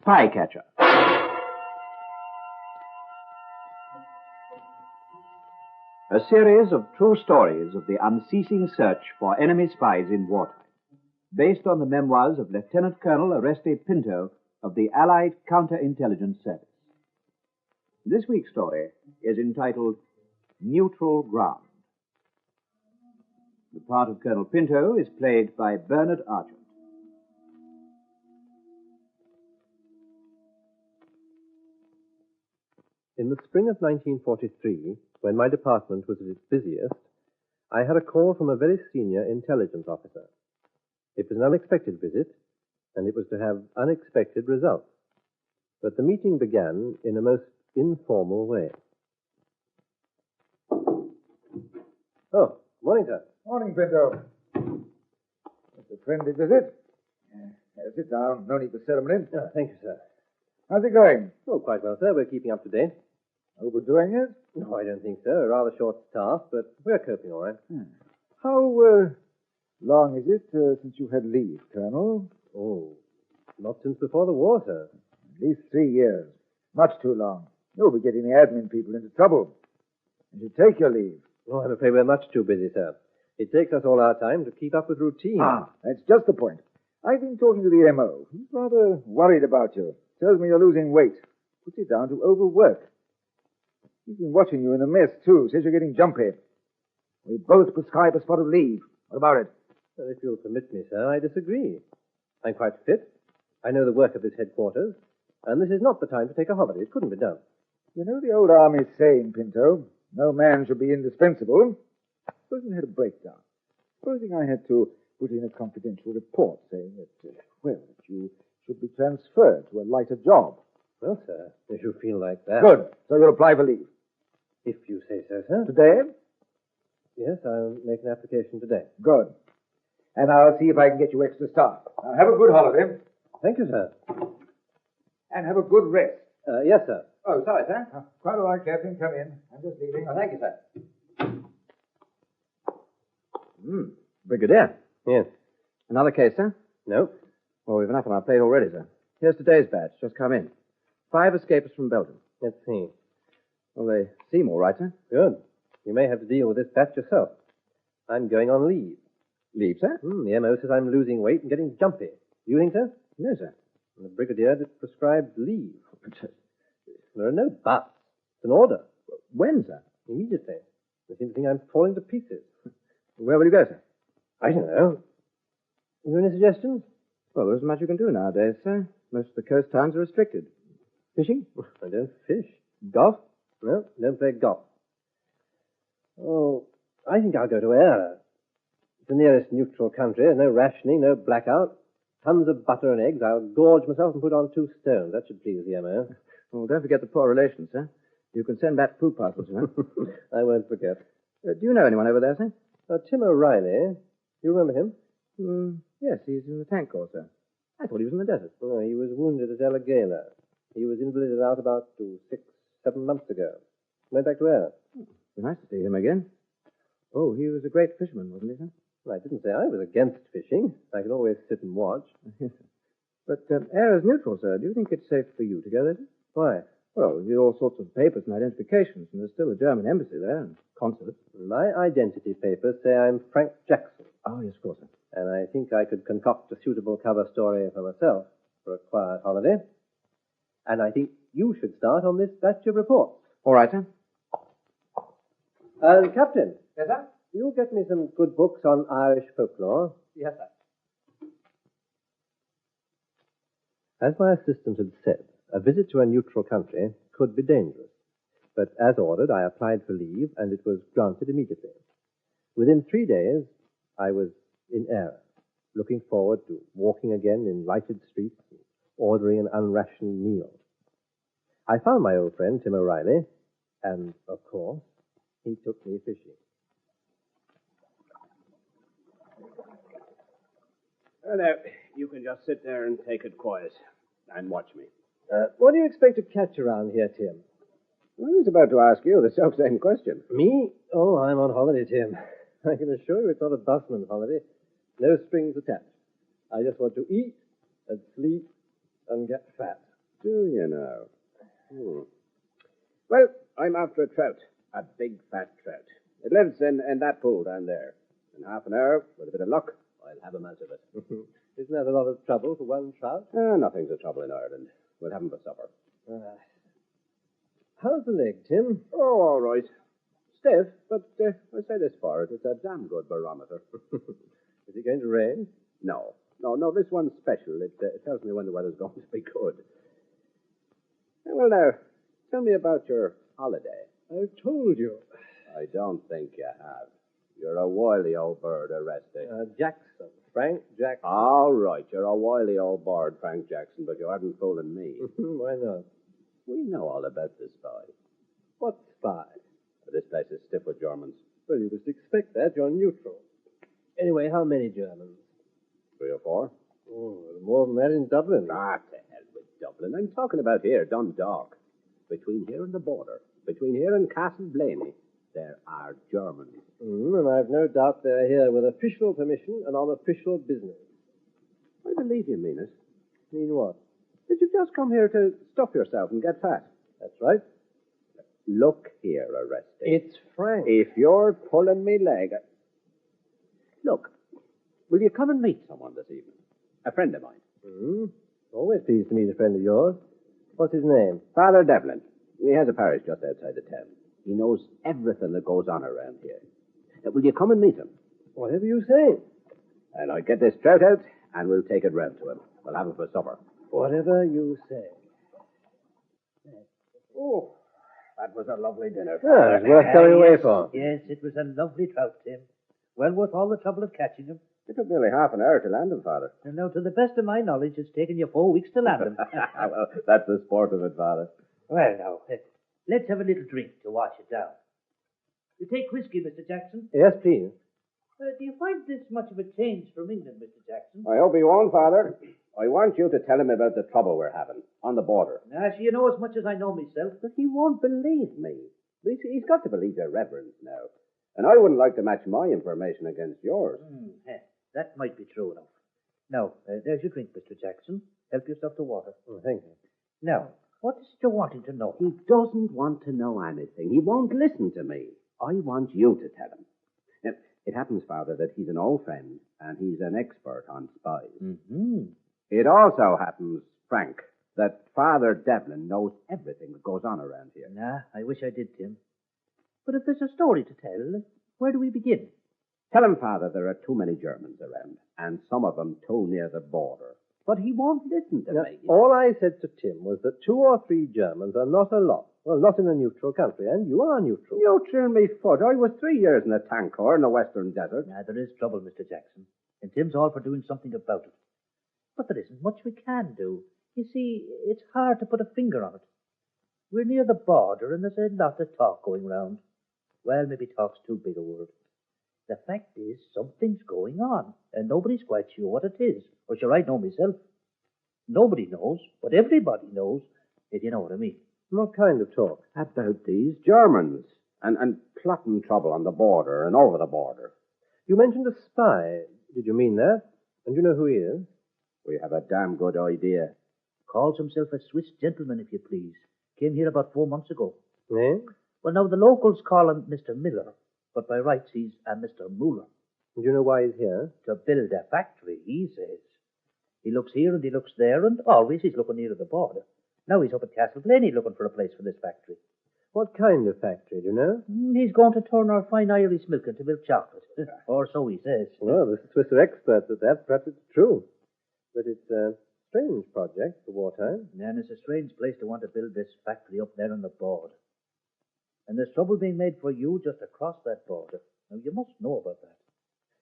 Spy Catcher. A series of true stories of the unceasing search for enemy spies in wartime, based on the memoirs of Lieutenant-Colonel Oreste Pinto of the Allied Counterintelligence Service. This week's story is entitled Neutral Ground. The part of Colonel Pinto is played by Bernard Argent. In the spring of 1943, when my department was at its busiest, I had a call from a very senior intelligence officer. It was an unexpected visit, and it was to have unexpected results. But the meeting began in a most informal way. Oh, morning, sir. Morning, Pinto. It's a friendly visit. Sit down. No need for ceremony. Oh, thank you, sir. How's it going? Oh, quite well, sir. We're keeping up to date. Overdoing it? No, I don't think so. A rather short staff, but we're coping all right. How long is it since you had leave, Colonel? Oh, not since before the war, sir. At least 3 years. Much too long. You'll be getting the admin people into trouble. You should take your leave. Oh, I'm afraid we're much too busy, sir. It takes us all our time to keep up with routine. That's just the point. I've been talking to the M.O. He's rather worried about you. Tells me you're losing weight. Puts it down to overwork. He's been watching you in the mess, too. Says you're getting jumpy. We both prescribe a spot of leave. What about it? Well, if you'll permit me, sir, I disagree. I'm quite fit. I know the work of this headquarters, and this is not the time to take a holiday. It couldn't be done. You know the old army saying, Pinto, no man should be indispensable. Supposing you had a breakdown. Supposing I had to put in a confidential report saying that, that you should be transferred to a lighter job. Well, sir, if you feel like that... Good. So you'll apply for leave. If you say so, sir. Today? Yes, I'll make an application today. Good. And I'll see if I can get you extra staff. Now, have a good holiday. Thank you, sir. And have a good rest. Yes, sir. Oh, sorry, sir. Quite all right, Captain. Come in. I'm just leaving. Oh, thank you, sir. Brigadier. Yes. Another case, sir? No. Well, we've enough on our plate already, sir. Here's today's batch. Just come in. 5 escapers from Belgium. Let's see. Well, they seem all right, sir. Good. You may have to deal with this batch yourself. I'm going on leave. Leave, sir? The M.O. says I'm losing weight and getting jumpy. Do you think so? No, sir. And the Brigadier prescribed leave. There are no buts. It's an order. When, sir? Immediately. They seem to think I'm falling to pieces. Where will you go, sir? I don't know. Have you any suggestions? Well, there isn't much you can do nowadays, sir. Most of the coast towns are restricted. Fishing? I don't fish. Golf? No, don't play golf. Oh, I think I'll go to Era. It's the nearest neutral country. There's no rationing, no blackout. Tons of butter and eggs. I'll gorge myself and put on 2 stones. That should please the M.O. Well, don't forget the poor relations, sir. You can send back food parcels, you know. I won't forget. Do you know anyone over there, sir? Tim O'Reilly. You remember him? Yes, he's in the tank corps, sir. I thought he was in the desert. Oh, he was wounded at Elagala. He was invalided out about 6, 7 months ago. Went back to Era. It'd be nice to see him again. Oh, he was a great fisherman, wasn't he, sir? Well, I didn't say I was against fishing. I could always sit and watch. Yes, sir. But Era's neutral, sir. Do you think it's safe for you to go there, sir? Why? Well, you all sorts of papers and identifications, and there's still a German embassy there, and consulate. My identity papers say I'm Frank Jackson. Oh, yes, of course, sir. And I think I could concoct a suitable cover story for myself for a quiet holiday. And I think you should start on this batch of reports. All right, sir. Captain. Yes, sir? You'll get me some good books on Irish folklore. Yes, sir. As my assistant had said, a visit to a neutral country could be dangerous. But as ordered, I applied for leave, and it was granted immediately. Within 3 days, I was in Era, looking forward to walking again in lighted streets and ordering an unrationed meal. I found my old friend, Tim O'Reilly, and, of course, he took me fishing. Now, you can just sit there and take it quiet and watch me. What do you expect to catch around here, Tim? I was about to ask you the self-same question. Me? Oh, I'm on holiday, Tim. I can assure you it's not a busman's holiday. No strings attached. I just want to eat and sleep and get fat. Do you know? Well, I'm after a trout. A big, fat trout. It lives in that pool down there. In half an hour, with a bit of luck, I'll have him out of it. Isn't that a lot of trouble for one trout? Nothing's a trouble in Ireland. We'll have him for supper. How's the leg, Tim? Oh, all right. Stiff, but I say this for it. It's a damn good barometer. Is it going to rain? No, this one's special. It tells me when the weather's going to be good. Well, now, tell me about your holiday. I've told you. I don't think you have. You're a wily old bird, Oreste. Jackson. Frank Jackson. All right, you're a wily old bird, Frank Jackson, but you aren't fooling me. Why not? We know all about the spy. What spy? This place is stiff with Germans. Well, you must expect that. You're neutral. Anyway, how many Germans? 3 or 4. Oh, more than that in Dublin. To hell with Dublin. I'm talking about here, Dundalk. Between here and the border. Between here and Castle Blaney. There are Germans. And I've no doubt they're here with official permission and on official business. I believe you mean it. Mean what? Did you just come here to stuff yourself and get fat? That's right. Look here, Oreste. It's Frank. If you're pulling me leg... Look, will you come and meet someone this evening? A friend of mine. Always pleased to meet a friend of yours. What's his name? Father Devlin. He has a parish just outside the town. He knows everything that goes on around here. Will you come and meet him? Whatever you say. And I'll get this trout out, and we'll take it round to him. We'll have it for supper. Whatever you say. Oh, that was a lovely dinner. Ah, it's worth going away for. Yes, it was a lovely trout, Tim. Well worth all the trouble of catching him. It took nearly half an hour to land him, Father. And now, to the best of my knowledge, it's taken you 4 weeks to land him. Well, that's the sport of it, Father. Well, now, let's have a little drink to wash it down. You take whiskey, Mr. Jackson? Yes, please. Do you find this much of a change from England, Mr. Jackson? I hope he won't, Father. I want you to tell him about the trouble we're having on the border. Now, you know as much as I know myself. But he won't believe me. He's got to believe your reverence now. And I wouldn't like to match my information against yours. That might be true enough. Now, there's your drink, Mr. Jackson. Help yourself to water. Oh, thank you. Now, what is it you're wanting to know? He doesn't want to know anything. He won't listen to me. I want you to tell him. Now, it happens, Father, that he's an old friend, and he's an expert on spies. Mm-hmm. It also happens, Frank, that Father Devlin knows everything that goes on around here. Nah, I wish I did, Tim. But if there's a story to tell, where do we begin? Tell him, Father, there are too many Germans around, and some of them too near the border. But he won't listen to me. All I said to Tim was that 2 or 3 Germans are not a lot. Well, not in a neutral country, and you are neutral. Neutral me foot. I was 3 years in the tank corps in the Western Desert. Now, there is trouble, Mr. Jackson, and Tim's all for doing something about it. But there isn't much we can do. You see, it's hard to put a finger on it. We're near the border, and there's a lot of talk going round. Well, maybe talk's too big a word. The fact is, something's going on, and nobody's quite sure what it is. Or sure, I know myself. Nobody knows, but everybody knows, if you know what I mean. What kind of talk? About these Germans, and plotting trouble on the border and over the border. You mentioned a spy. Did you mean that? And you know who he is? We have a damn good idea. Calls himself a Swiss gentleman, if you please. Came here about 4 months ago. Eh? Well, now, the locals call him Mr. Miller, but by rights he's a Mr. Muller. And you know why he's here? To build a factory, he says. He looks here and he looks there, and always he's looking near the border. Now he's up at Castle Blaney looking for a place for this factory. What kind of factory, do you know? He's going to turn our fine Irish milk into milk chocolate. Or so he says. Well, the Swiss are experts at that. Perhaps it's true. But it's a strange project for wartime. And it's a strange place to want to build this factory up there on the border. And there's trouble being made for you just across that border. Now, you must know about that.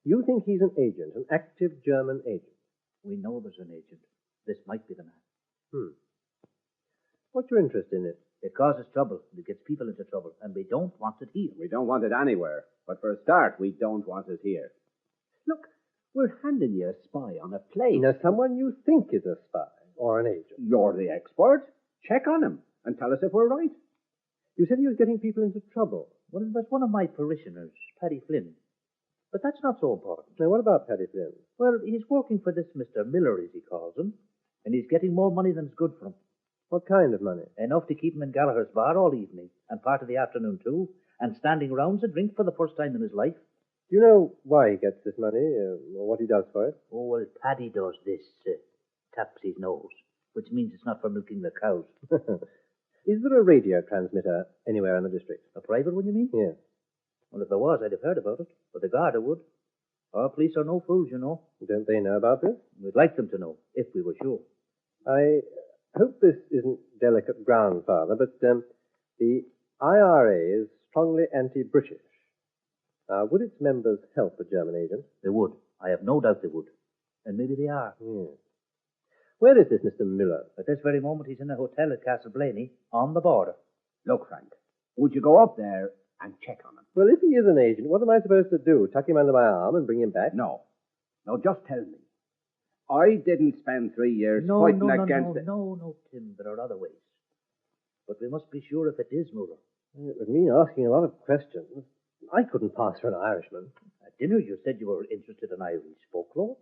You think he's an agent, an active German agent? We know there's an agent. This might be the man. What's your interest in it? It causes trouble. It gets people into trouble. And we don't want it here. We don't want it anywhere. But for a start, we don't want it here. Look, we're handing you a spy on a plane. Now, someone you think is a spy or an agent. You're the expert. Check on him and tell us if we're right. You said he was getting people into trouble. Well, it was one of my parishioners, Paddy Flynn. But that's not so important. Now, what about Paddy Flynn? Well, he's working for this Mr. Miller, as he calls him, and he's getting more money than's good for him. What kind of money? Enough to keep him in Gallagher's bar all evening, and part of the afternoon too, and standing rounds a drink for the first time in his life. Do you know why he gets this money, or what he does for it? Oh, well, Paddy does this, taps his nose, which means it's not for milking the cows. Is there a radio transmitter anywhere in the district? A private one, you mean? Yes. Well, if there was, I'd have heard about it, but the Garda would. Our police are no fools, you know. Don't they know about this? We'd like them to know, if we were sure. I hope this isn't delicate ground, Father, but the IRA is strongly anti-British. Would its members help a German agent? They would. I have no doubt they would. And maybe they are. Yes. Where is this Mr. Miller? At this very moment, he's in a hotel at Castle Blaney, on the border. Look, Frank, would you go up there and check on him? Well, if he is an agent, what am I supposed to do? Tuck him under my arm and bring him back? No. No, just tell me. I didn't spend 3 years fighting against it. No, Tim, there are other ways. But we must be sure if it is Muller. It would mean asking a lot of questions. I couldn't pass for an Irishman. At dinner, you said you were interested in Irish folklore.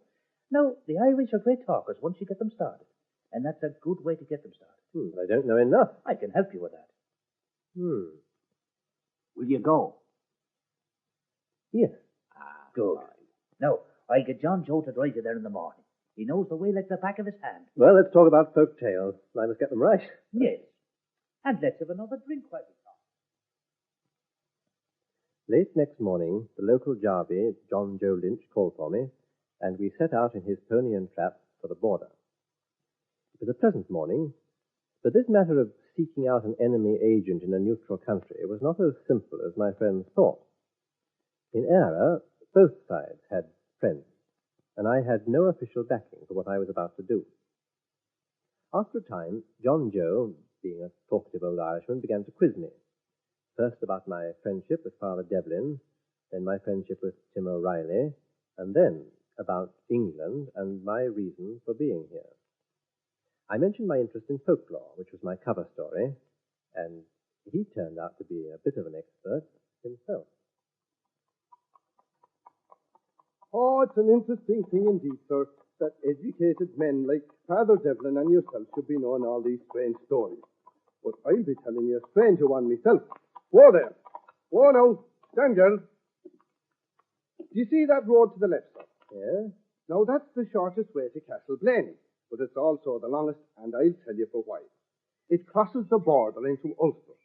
Now, the Irish are great talkers once you get them started. And that's a good way to get them started. But I don't know enough. I can help you with that. Will you go? Yes. Good. Now, I get John Joe to drive you there in the morning. He knows the way like the back of his hand. Well, let's talk about folk tales. I must get them right. Yes. And let's have another drink while we talk. Late next morning, the local jarvey, John Joe Lynch, called for me, and we set out in his pony and trap for the border. It was a pleasant morning, but this matter of seeking out an enemy agent in a neutral country was not as simple as my friends thought. In Era, both sides had friends, and I had no official backing for what I was about to do. After a time, John Joe, being a talkative old Irishman, began to quiz me. First about my friendship with Father Devlin, then my friendship with Tim O'Reilly, and then about England and my reason for being here. I mentioned my interest in folklore, which was my cover story, and he turned out to be a bit of an expert himself. Oh, it's an interesting thing indeed, sir, that educated men like Father Devlin and yourself should be knowing all these strange stories. But I'll be telling you a stranger one myself. Whoa there. Whoa now. Stand, girl. Do you see that road to the left, sir? Yeah? Now, that's the shortest way to Castle Blaney, but it's also the longest, and I'll tell you for why. It crosses the border into Ulster,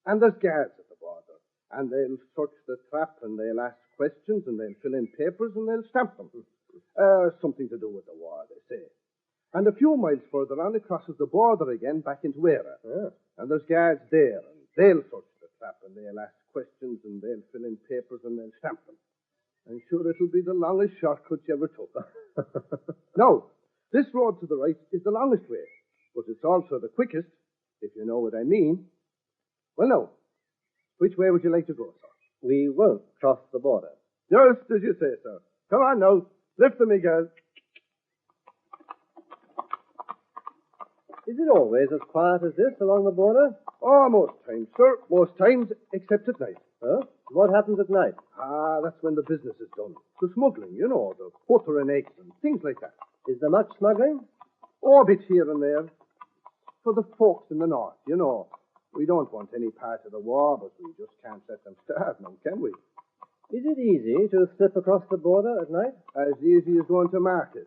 and there's guards at the border, and they'll search the trap, and they'll ask questions, and they'll fill in papers, and they'll stamp them. Something to do with the war, they say. And a few miles further on, it crosses the border again back into Era. Yeah. And there's guards there, and they'll search the trap, and they'll ask questions, and they'll fill in papers, and they'll stamp them. I'm sure it'll be the longest shortcut you ever took. Now, this road to the right is the longest way, but it's also the quickest, if you know what I mean. Well, now, which way would you like to go, sir? We won't cross the border. Just as you say, sir. Come on now. Lift them, girl. Is it always as quiet as this along the border? Oh, most times, sir. Most times, except at night. Huh? What happens at night? That's when the business is done. The smuggling, you know, the butter and eggs and things like that. Is there much smuggling? Oh, a bit here and there. For the folks in the north, you know. We don't want any part of the war, but we just can't let them starve now, can we? Is it easy to slip across the border at night? As easy as going to market.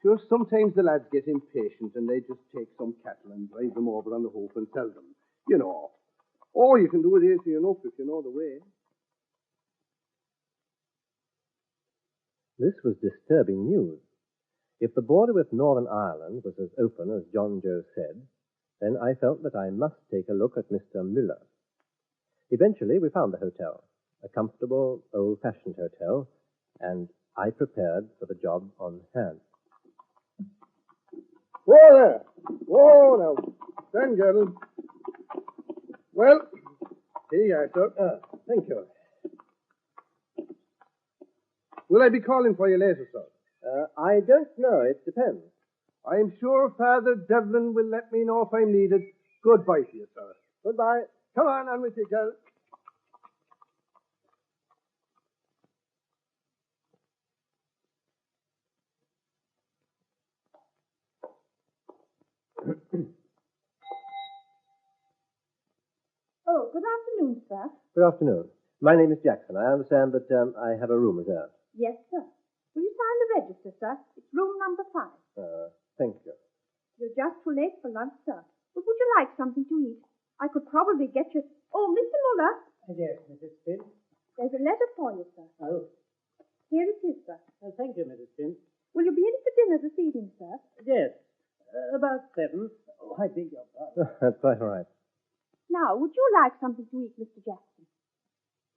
Sure, sometimes the lads get impatient and they just take some cattle and drive them over on the hoof and sell them. You know. Oh, you can do it easy enough if you know the way. This was disturbing news. If the border with Northern Ireland was as open as John Joe said, then I felt that I must take a look at Mr. Miller. Eventually, we found the hotel, a comfortable, old-fashioned hotel, and I prepared for the job on hand. Whoa there! Whoa now! Stand, girl. Well, here you are, sir. Thank you. Will I be calling for you later, sir? I don't know. It depends. I'm sure Father Devlin will let me know if I'm needed. Goodbye to you, sir. Goodbye. Come on with you, girl. afternoon, sir. Good afternoon. My name is Jackson. I understand that I have a room reserved. Yes, sir. Will you sign the register, sir? It's room number 5. Thank you. You're just too late for lunch, sir. But would you like something to eat? I could probably get you... Oh, Mr. Muller. Yes, Mrs. Finn. There's a letter for you, sir. Oh, Here it is, sir. thank you, Mrs. Finn. Will you be in for dinner this evening, sir? Yes, about 7. Oh, I beg your pardon. That's quite all right. Now, would you like something to eat, Mr. Jackson?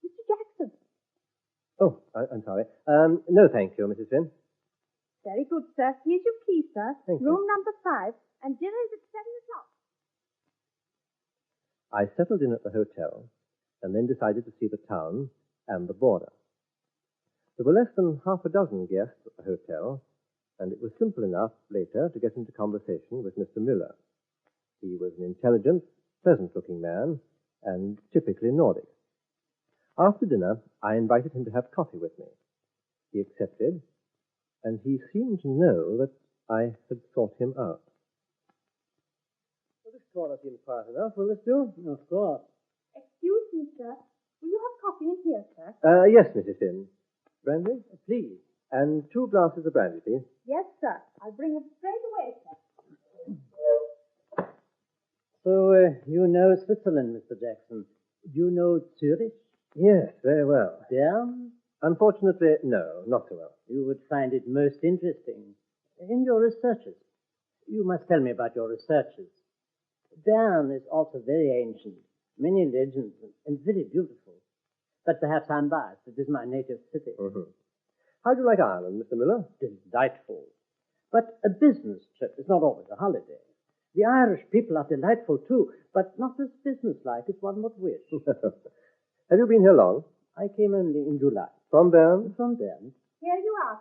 Mr. Jackson. Oh, I'm sorry. No, thank you, Mrs. Finn. Very good, sir. Here's your key, sir. Thank you. Room number 5. And dinner is at 7 o'clock. I settled in at the hotel and then decided to see the town and the border. There were less than half a dozen guests at the hotel, and it was simple enough later to get into conversation with Mr. Miller. He was an intelligent, pleasant-looking man and typically Nordic. After dinner, I invited him to have coffee with me. He accepted, and he seemed to know that I had sought him out. Well, this corner seems quiet enough. Will this do? Of course. Excuse me, sir. Will you have coffee in here, sir? Yes, Mrs. Finn. Brandy? Please. And 2 glasses of brandy, please. Yes, sir. I'll bring it straight away, sir. So, you know Switzerland, Mr. Jackson. Do you know Zurich? Yes, very well. Bern? Unfortunately, no, not so well. You would find it most interesting. In your researches. You must tell me about your researches. Bern is also very ancient, many legends, and very beautiful. But perhaps I'm biased. It is my native city. Mm-hmm. How do you like Ireland, Mr. Miller? Delightful. But a business trip is not always a holiday. The Irish people are delightful too, but not as businesslike as one would wish. Have you been here long? I came only in July. From Bern? From Bern. Here you are,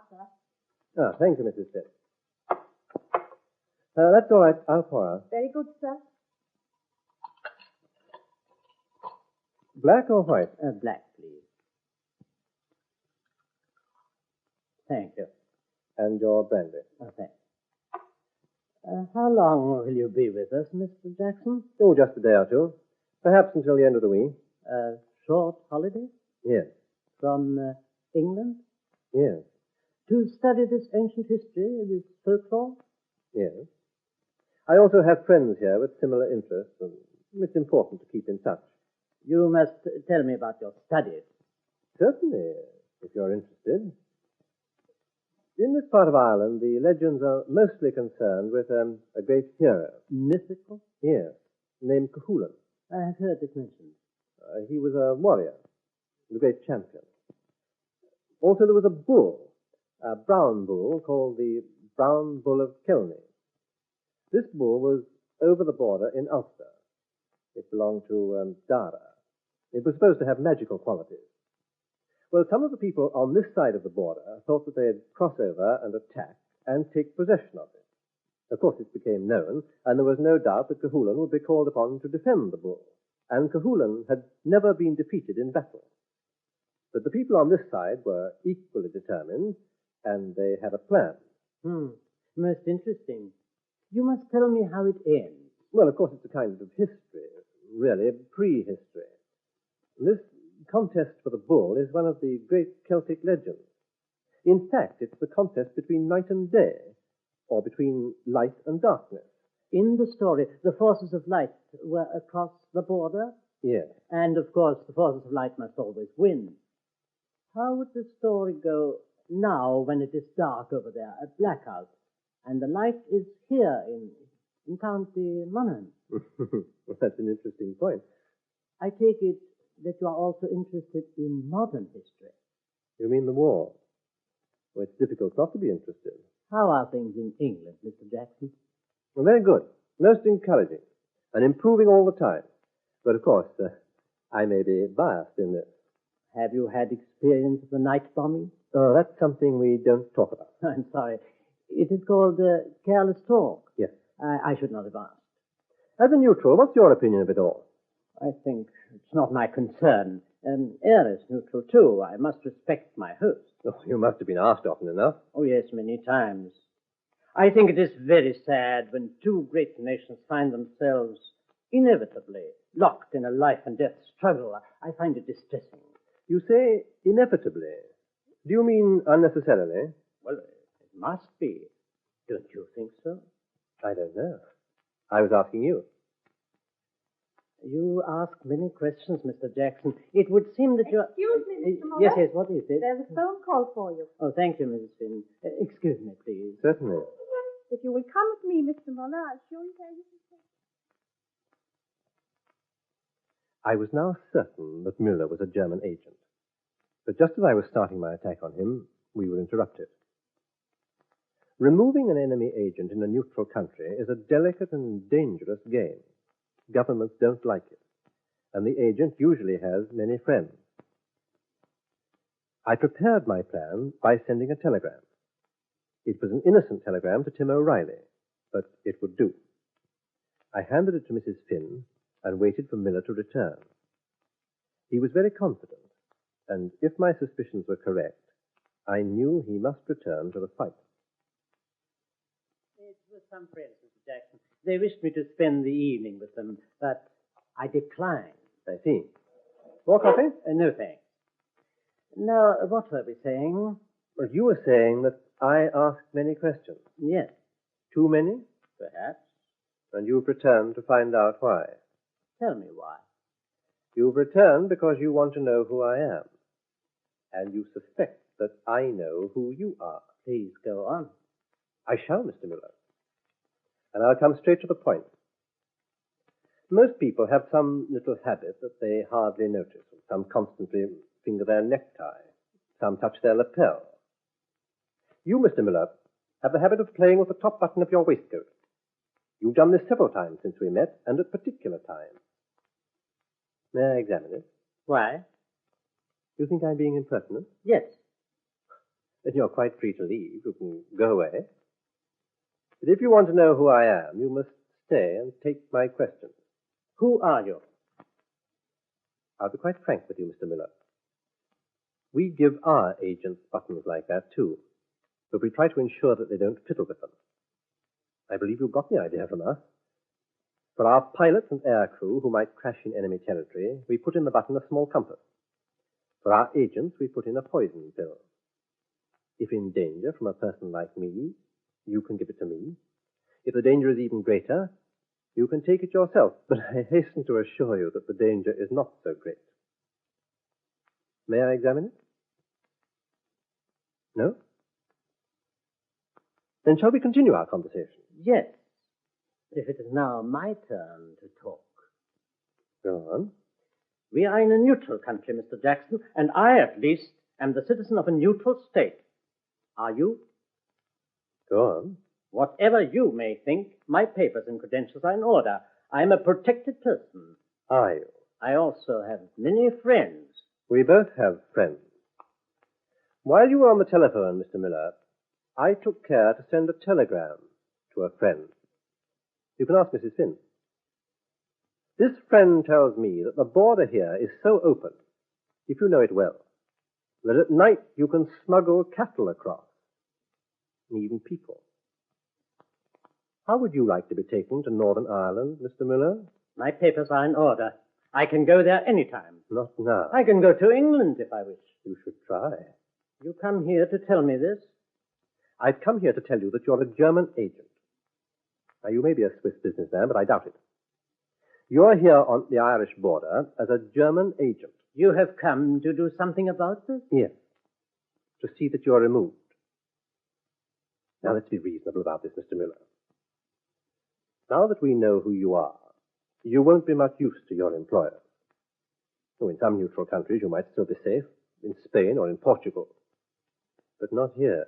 sir. Thank you, Mrs. Finn. That's all right. I'll pour out. Very good, sir. Black or white? Black, please. Thank you. And your brandy. Thanks. How long will you be with us, Mr. Jackson? Oh, just a day or two. Perhaps until the end of the week. Short holiday? Yes. From England? Yes. To study this ancient history, this folklore? Yes. I also have friends here with similar interests, and it's important to keep in touch. You must tell me about your studies. Certainly, if you're interested. In this part of Ireland, the legends are mostly concerned with a great hero. Mythical? Yes, named Cuchulainn. I have heard it mentioned. He was a warrior, a great champion. Also, there was a bull, a brown bull called the Brown Bull of Kelney. This bull was over the border in Ulster. It belonged to Dara. It was supposed to have magical qualities. Well, some of the people on this side of the border thought that they'd cross over and attack and take possession of it. Of course, it became known, and there was no doubt that Cuchulainn would be called upon to defend the bull. And Cuchulainn had never been defeated in battle. But the people on this side were equally determined, and they had a plan. Most interesting. You must tell me how it ends. Well, of course, it's a kind of history, really, prehistory. This contest for the bull is one of the great Celtic legends. In fact, it's the contest between night and day, or between light and darkness. In the story, the forces of light were across the border? Yes. And, of course, the forces of light must always win. How would the story go now when it is dark over there, a blackout, and the light is here in County Monaghan? Well, that's an interesting point. I take it that you are also interested in modern history. You mean the war? Well, it's difficult not to be interested. How are things in England, Mr. Jackson? Well, very good. Most encouraging. And improving all the time. But, of course, I may be biased in this. Have you had experience of the night bombing? Oh, that's something we don't talk about. I'm sorry. It is called careless talk. Yes. I should not have asked. As a neutral, what's your opinion of it all? I think it's not my concern. Air is neutral, too. I must respect my host. Oh, you must have been asked often enough. Oh, yes, many times. I think it is very sad when two great nations find themselves inevitably locked in a life and death struggle. I find it distressing. You say inevitably. Do you mean unnecessarily? Well, it must be. Don't you think so? I don't know. I was asking you. You ask many questions, Mr. Jackson. It would seem that you're... Excuse me, Mr. Muller. Yes, what is it? There's a phone call for you. Oh, thank you, Mrs. Finn. Excuse me, please. Certainly. If you will come with me, Mr. Muller, I'll show you where you can stay. I was now certain that Müller was a German agent. But just as I was starting my attack on him, we were interrupted. Removing an enemy agent in a neutral country is a delicate and dangerous game. Governments don't like it, and the agent usually has many friends. I prepared my plan by sending a telegram. It was an innocent telegram to Tim O'Reilly, but it would do. I handed it to Mrs. Finn and waited for Miller to return. He was very confident, and if my suspicions were correct, I knew he must return to the fight. It was some friends, Mr. Jackson. They wished me to spend the evening with them, but I declined. I see. More coffee? No, thanks. Now, what were we saying? Well, you were saying that I asked many questions. Yes. Too many? Perhaps. And you've returned to find out why. Tell me why. You've returned because you want to know who I am. And you suspect that I know who you are. Please go on. I shall, Mr. Miller. And I'll come straight to the point. Most people have some little habit that they hardly notice. Some constantly finger their necktie. Some touch their lapel. You, Mr. Miller, have the habit of playing with the top button of your waistcoat. You've done this several times since we met, and at particular times. May I examine it? Why? You think I'm being impertinent? Yes. Then you're quite free to leave. You can go away. But if you want to know who I am, you must stay and take my questions. Who are you? I'll be quite frank with you, Mr. Miller. We give our agents buttons like that, too. But we try to ensure that they don't fiddle with them. I believe you got the idea from us. For our pilots and air crew who might crash in enemy territory, we put in the button a small compass. For our agents, we put in a poison pill. If in danger from a person like me, you can give it to me. If the danger is even greater, you can take it yourself. But I hasten to assure you that the danger is not so great. May I examine it? No? Then shall we continue our conversation? Yes. If it is now my turn to talk. Go on. We are in a neutral country, Mr. Jackson, and I, at least, am the citizen of a neutral state. Are you? Go on. Whatever you may think, my papers and credentials are in order. I am a protected person. Are you? I also have many friends. We both have friends. While you were on the telephone, Mr. Miller, I took care to send a telegram to a friend. You can ask Mrs. Finn. This friend tells me that the border here is so open, if you know it well, that at night you can smuggle cattle across, and even people. How would you like to be taken to Northern Ireland, Mr. Miller? My papers are in order. I can go there any time. Not now. I can go to England if I wish. You should try. You come here to tell me this? I've come here to tell you that you're a German agent. Now, you may be a Swiss businessman, but I doubt it. You're here on the Irish border as a German agent. You have come to do something about this? Yes. To see that you're removed. Now, let's be reasonable about this, Mr. Miller. Now that we know who you are, you won't be much use to your employers. Oh, in some neutral countries, you might still be safe, in Spain or in Portugal. But not here.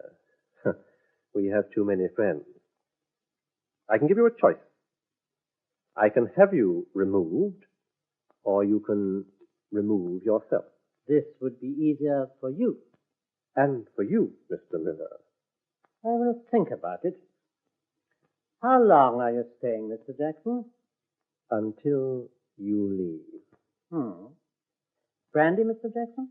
We have too many friends. I can give you a choice. I can have you removed, or you can remove yourself. This would be easier for you. And for you, Mr. Miller. I will think about it. How long are you staying, Mr. Jackson? Until you leave. Brandy, Mr. Jackson?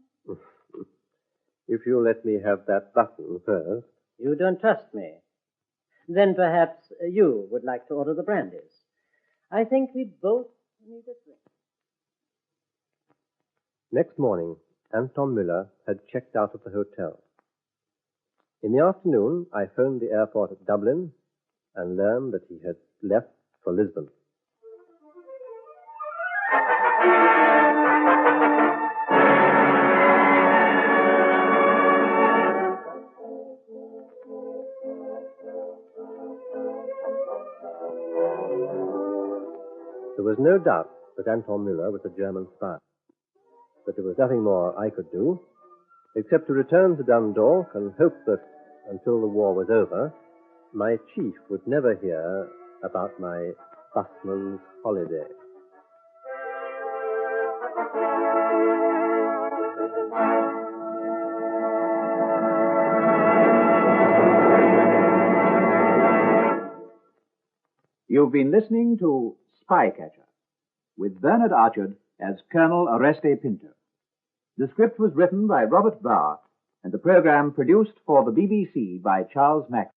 If you'll let me have that button first. You don't trust me. Then perhaps you would like to order the brandies. I think we both need a drink. Next morning, Anton Müller had checked out of the hotel. In the afternoon, I phoned the airport at Dublin and learned that he had left for Lisbon. There was no doubt that Anton Müller was a German spy, but there was nothing more I could do except to return to Dundalk and hope that, until the war was over, my chief would never hear about my busman's holiday. You've been listening to Spycatcher, with Bernard Archard as Colonel Oreste Pinto. The script was written by Robert Barr, and the program produced for the BBC by Charles Mack.